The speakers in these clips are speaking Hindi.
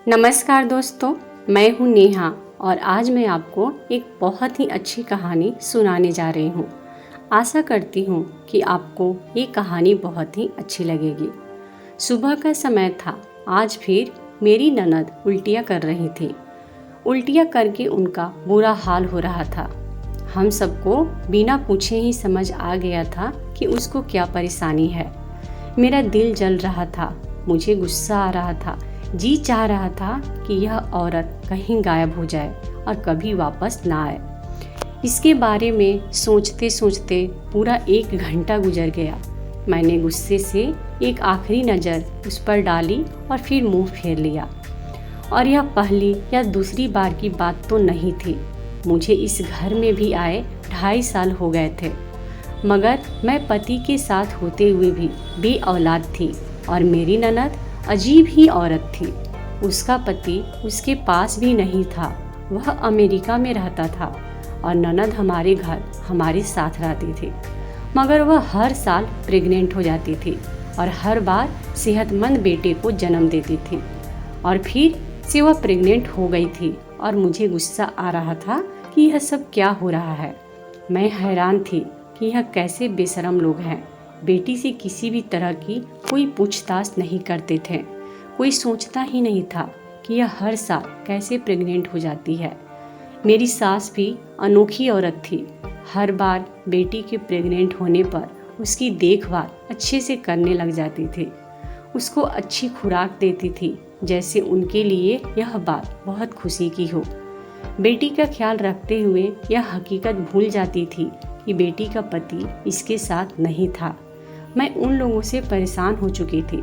नमस्कार दोस्तों, मैं हूँ नेहा और आज मैं आपको एक बहुत ही अच्छी कहानी सुनाने जा रही हूँ। आशा करती हूँ कि आपको ये कहानी बहुत ही अच्छी लगेगी। सुबह का समय था। आज फिर मेरी ननद उल्टियाँ कर रही थी। उल्टियाँ करके उनका बुरा हाल हो रहा था। हम सबको बिना पूछे ही समझ आ गया था कि उसको क्या परेशानी है। मेरा दिल जल रहा था, मुझे गुस्सा आ रहा था। जी चाह रहा था कि यह औरत कहीं गायब हो जाए और कभी वापस ना आए। इसके बारे में सोचते सोचते पूरा 1 घंटा गुजर गया। मैंने गुस्से से एक आखिरी नज़र उस पर डाली और फिर मुंह फेर लिया। और यह पहली या दूसरी बार की बात तो नहीं थी। मुझे इस घर में भी आए 2.5 साल हो गए थे, मगर मैं पति के साथ होते हुए भी बेऔलाद थी। और मेरी ननद अजीब ही औरत थी। उसका पति उसके पास भी नहीं था, वह अमेरिका में रहता था और ननद हमारे घर हमारे साथ रहती थी। मगर वह हर साल प्रेग्नेंट हो जाती थी और हर बार सेहतमंद बेटे को जन्म देती थी। और फिर से वह प्रेग्नेंट हो गई थी और मुझे गुस्सा आ रहा था कि यह सब क्या हो रहा है। मैं हैरान थी कि यह कैसे बेशरम लोग हैं। बेटी से किसी भी तरह की कोई पूछताछ नहीं करते थे। कोई सोचता ही नहीं था कि यह हर साल कैसे प्रेग्नेंट हो जाती है। मेरी सास भी अनोखी औरत थी। हर बार बेटी के प्रेग्नेंट होने पर उसकी देखभाल अच्छे से करने लग जाती थी। उसको अच्छी खुराक देती थी, जैसे उनके लिए यह बात बहुत खुशी की हो। बेटी का ख्याल रखते हुए यह हकीकत भूल जाती थी कि बेटी का पति इसके साथ नहीं था। मैं उन लोगों से परेशान हो चुकी थी।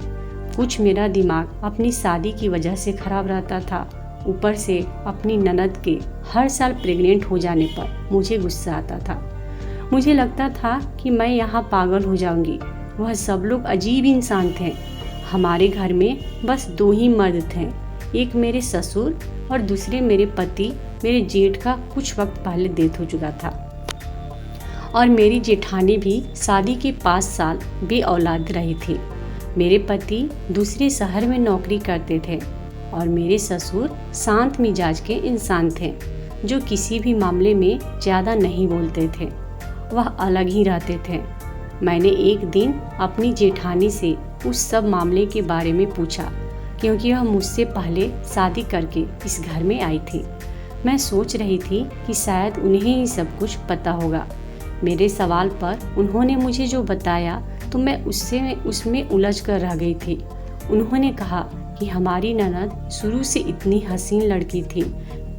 कुछ मेरा दिमाग अपनी शादी की वजह से खराब रहता था, ऊपर से अपनी ननद के हर साल प्रेग्नेंट हो जाने पर मुझे गुस्सा आता था। मुझे लगता था कि मैं यहाँ पागल हो जाऊंगी। वह सब लोग अजीब इंसान थे। हमारे घर में बस 2 ही मर्द थे, एक मेरे ससुर और दूसरे मेरे पति। मेरे जेठ का कुछ वक्त पहले डेथ हो चुका था और मेरी जेठानी भी शादी के 5 साल बेऔलाद रही थी। मेरे पति दूसरे शहर में नौकरी करते थे और मेरे ससुर शांत मिजाज के इंसान थे, जो किसी भी मामले में ज़्यादा नहीं बोलते थे। वह अलग ही रहते थे। मैंने एक दिन अपनी जेठानी से उस सब मामले के बारे में पूछा, क्योंकि वह मुझसे पहले शादी करके इस घर में आई थी। मैं सोच रही थी कि शायद उन्हें ही सब कुछ पता होगा। मेरे सवाल पर उन्होंने मुझे जो बताया तो मैं उसमें उलझ कर रह गई थी। उन्होंने कहा कि हमारी ननद शुरू से इतनी हसीन लड़की थी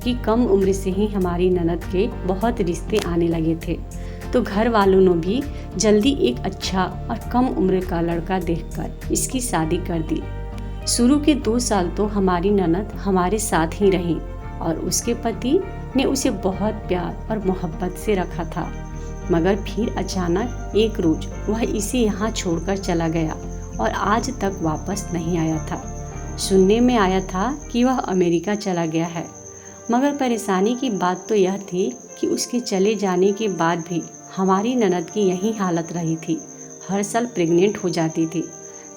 कि कम उम्र से ही हमारी ननद के बहुत रिश्ते आने लगे थे, तो घर वालों ने भी जल्दी एक अच्छा और कम उम्र का लड़का देखकर इसकी शादी कर दी। शुरू के 2 साल तो हमारी ननद हमारे साथ ही रही और उसके पति ने उसे बहुत प्यार और मोहब्बत से रखा था। मगर फिर अचानक एक रोज वह इसे यहाँ छोड़कर चला गया और आज तक वापस नहीं आया था। सुनने में आया था कि वह अमेरिका चला गया है, मगर परेशानी की बात तो यह थी कि उसके चले जाने के बाद भी हमारी ननद की यही हालत रही थी। हर साल प्रेग्नेंट हो जाती थी।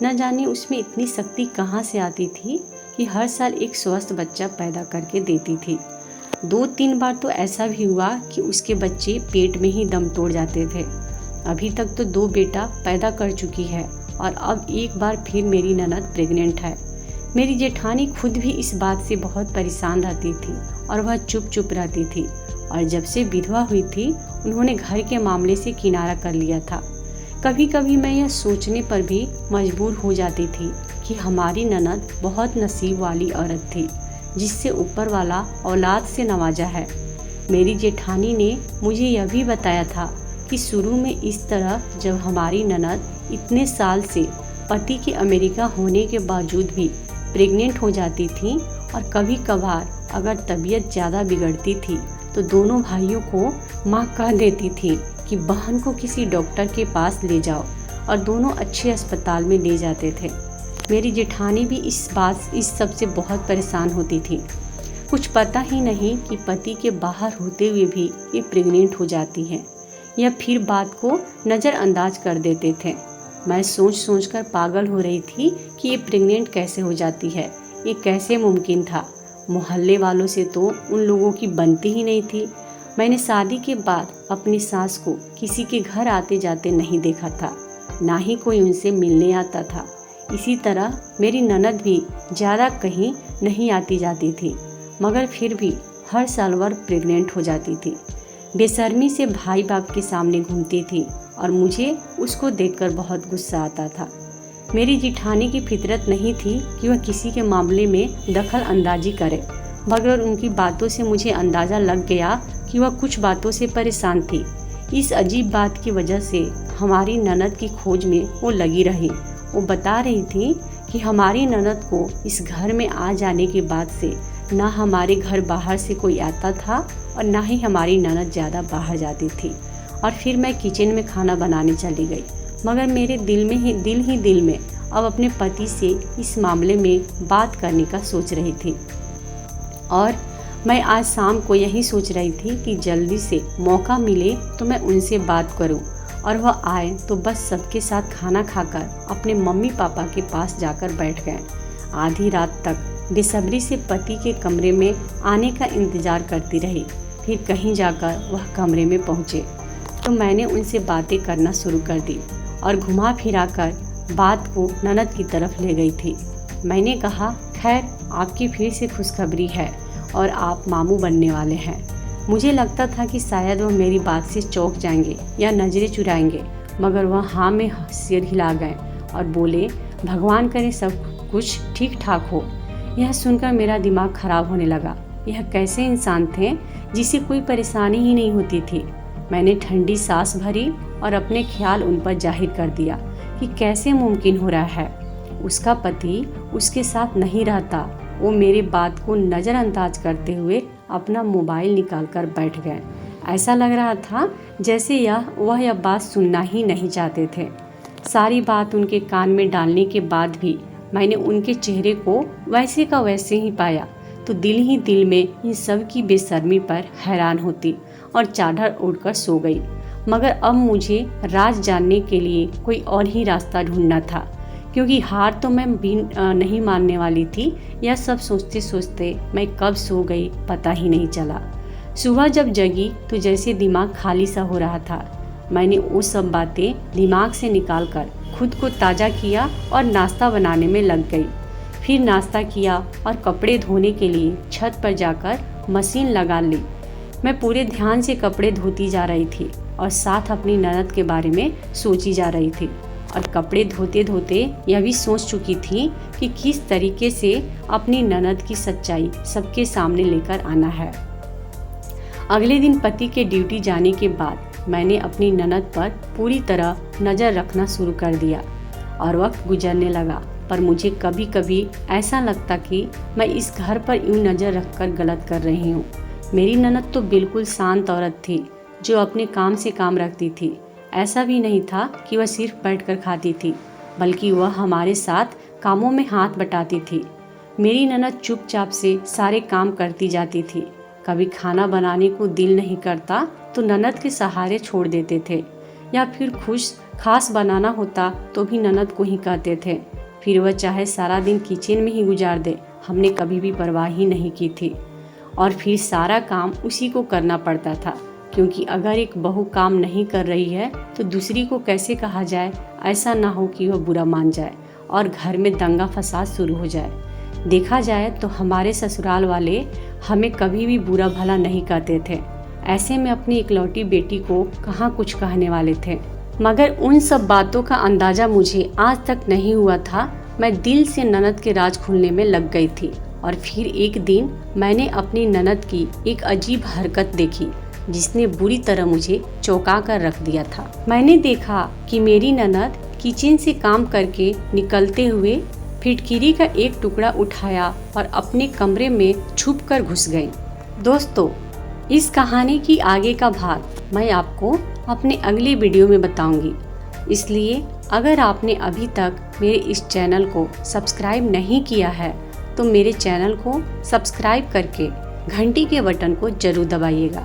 न जाने उसमें इतनी शक्ति कहाँ से आती थी कि हर साल एक स्वस्थ बच्चा पैदा करके देती थी। 2-3 बार तो ऐसा भी हुआ कि उसके बच्चे पेट में ही दम तोड़ जाते थे। अभी तक तो 2 बेटा पैदा कर चुकी है और अब एक बार फिर मेरी ननद प्रेग्नेंट है। मेरी जेठानी खुद भी इस बात से बहुत परेशान रहती थी और वह चुप चुप रहती थी। और जब से विधवा हुई थी, उन्होंने घर के मामले से किनारा कर लिया था। कभी कभी मैं यह सोचने पर भी मजबूर हो जाती थी कि हमारी ननद बहुत नसीब वाली औरत थी, जिससे ऊपर वाला औलाद से नवाजा है। मेरी जेठानी ने मुझे यह भी बताया था कि शुरू में इस तरह जब हमारी ननद इतने साल से पति के अमेरिका होने के बावजूद भी प्रेग्नेंट हो जाती थी और कभी कभार अगर तबीयत ज़्यादा बिगड़ती थी तो दोनों भाइयों को माँ कह देती थी कि बहन को किसी डॉक्टर के पास ले जाओ, और दोनों अच्छे अस्पताल में ले जाते थे। मेरी जेठानी भी इस सब से बहुत परेशान होती थी। कुछ पता ही नहीं कि पति के बाहर होते हुए भी ये प्रेग्नेंट हो जाती हैं, या फिर बात को नज़रअंदाज कर देते थे। मैं सोच कर पागल हो रही थी कि ये प्रेग्नेंट कैसे हो जाती है। ये कैसे मुमकिन था। मोहल्ले वालों से तो उन लोगों की बनती ही नहीं थी। मैंने शादी के बाद अपनी सास को किसी के घर आते जाते नहीं देखा था, ना ही कोई उनसे मिलने आता था। इसी तरह मेरी ननद भी ज़्यादा कहीं नहीं आती जाती थी, मगर फिर भी हर साल वह प्रेग्नेंट हो जाती थी। बेशर्मी से भाई बाप के सामने घूमती थी और मुझे उसको देखकर बहुत गुस्सा आता था। मेरी जिठानी की फितरत नहीं थी कि वह किसी के मामले में दखल अंदाजी करे, मगर उनकी बातों से मुझे अंदाज़ा लग गया कि वह कुछ बातों से परेशान थी। इस अजीब बात की वजह से हमारी ननद की खोज में वो लगी रही। वो बता रही थी कि हमारी ननद को इस घर में आ जाने के बाद से ना हमारे घर बाहर से कोई आता था और ना ही हमारी ननद ज़्यादा बाहर जाती थी। और फिर मैं किचन में खाना बनाने चली गई, मगर मेरे दिल में अब अपने पति से इस मामले में बात करने का सोच रही थी। और मैं आज शाम को यही सोच रही थी कि जल्दी से मौका मिले तो मैं उनसे बात करूं, और वह आए तो बस सबके साथ खाना खाकर अपने मम्मी पापा के पास जाकर बैठ गए। आधी रात तक बेसब्री से पति के कमरे में आने का इंतज़ार करती रही। फिर कहीं जाकर वह कमरे में पहुँचे तो मैंने उनसे बातें करना शुरू कर दी और घुमा फिरा कर बात को ननद की तरफ ले गई थी। मैंने कहा, खैर आपकी फिर से खुशखबरी है और आप मामू बनने वाले हैं। मुझे लगता था कि शायद वह मेरी बात से चौंक जाएंगे या नज़रें चुराएंगे, मगर वह हाँ में सिर हिला गए और बोले, भगवान करे सब कुछ ठीक ठाक हो। यह सुनकर मेरा दिमाग खराब होने लगा। यह कैसे इंसान थे जिसे कोई परेशानी ही नहीं होती थी। मैंने ठंडी सांस भरी और अपने ख्याल उन पर जाहिर कर दिया कि कैसे मुमकिन हो रहा है। उसका पति उसके साथ नहीं रहता। वो मेरे बात को नज़रअंदाज करते हुए अपना मोबाइल निकाल कर बैठ गए। ऐसा लग रहा था जैसे वह यह बात सुनना ही नहीं चाहते थे। सारी बात उनके कान में डालने के बाद भी मैंने उनके चेहरे को वैसे का वैसे ही पाया तो दिल ही दिल में इन सब की बेशर्मी पर हैरान होती और चादर ओढ़कर सो गई। मगर अब मुझे राज जानने के लिए कोई और ही रास्ता ढूंढना था, क्योंकि हार तो मैं भी नहीं मानने वाली थी। यह सब सोचते सोचते मैं कब सो गई पता ही नहीं चला। सुबह जब जगी तो जैसे दिमाग खाली सा हो रहा था। मैंने वो सब बातें दिमाग से निकालकर खुद को ताज़ा किया और नाश्ता बनाने में लग गई। फिर नाश्ता किया और कपड़े धोने के लिए छत पर जाकर मशीन लगा ली। मैं पूरे ध्यान से कपड़े धोती जा रही थी और साथ अपनी ननद के बारे में सोची जा रही थी, और कपड़े धोते धोते यह भी सोच चुकी थी कि किस तरीके से अपनी ननद की सच्चाई सबके सामने लेकर आना है। अगले दिन पति के ड्यूटी जाने के बाद मैंने अपनी ननद पर पूरी तरह नज़र रखना शुरू कर दिया और वक्त गुजरने लगा। पर मुझे कभी कभी ऐसा लगता कि मैं इस घर पर यूँ नज़र रखकर गलत कर रही हूँ। मेरी ननद तो बिल्कुल शांत औरत थी जो अपने काम से काम रखती थी। ऐसा भी नहीं था कि वह सिर्फ बैठकर खाती थी, बल्कि वह हमारे साथ कामों में हाथ बटाती थी। मेरी ननद चुपचाप से सारे काम करती जाती थी। कभी खाना बनाने को दिल नहीं करता तो ननद के सहारे छोड़ देते थे, या फिर कुछ खास बनाना होता तो भी ननद को ही कहते थे। फिर वह चाहे सारा दिन किचन में ही गुजार दे, हमने कभी भी परवाह ही नहीं की थी। और फिर सारा काम उसी को करना पड़ता था, क्योंकि अगर एक बहू काम नहीं कर रही है तो दूसरी को कैसे कहा जाए, ऐसा ना हो कि वह बुरा मान जाए और घर में दंगा फसाद शुरू हो जाए। देखा जाए तो हमारे ससुराल वाले हमें कभी भी बुरा भला नहीं कहते थे। ऐसे में अपनी इकलौती बेटी को कहाँ कुछ कहने वाले थे। मगर उन सब बातों का अंदाज़ा मुझे आज तक नहीं हुआ था। मैं दिल से ननद के राज खुलने में लग गई थी। और फिर एक दिन मैंने अपनी ननद की एक अजीब हरकत देखी जिसने बुरी तरह मुझे चौंका कर रख दिया था। मैंने देखा कि मेरी ननद किचन से काम करके निकलते हुए फिटकिरी का एक टुकड़ा उठाया और अपने कमरे में छुप कर घुस गई। दोस्तों, इस कहानी की आगे का भाग मैं आपको अपने अगले वीडियो में बताऊंगी। इसलिए अगर आपने अभी तक मेरे इस चैनल को सब्सक्राइब नहीं किया है तो मेरे चैनल को सब्सक्राइब करके घंटी के बटन को जरूर दबाइएगा,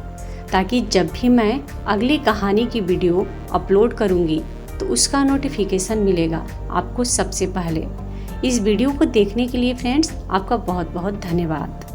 ताकि जब भी मैं अगली कहानी की वीडियो अपलोड करूंगी तो उसका नोटिफिकेशन मिलेगा आपको सबसे पहले। इस वीडियो को देखने के लिए फ्रेंड्स आपका बहुत बहुत धन्यवाद।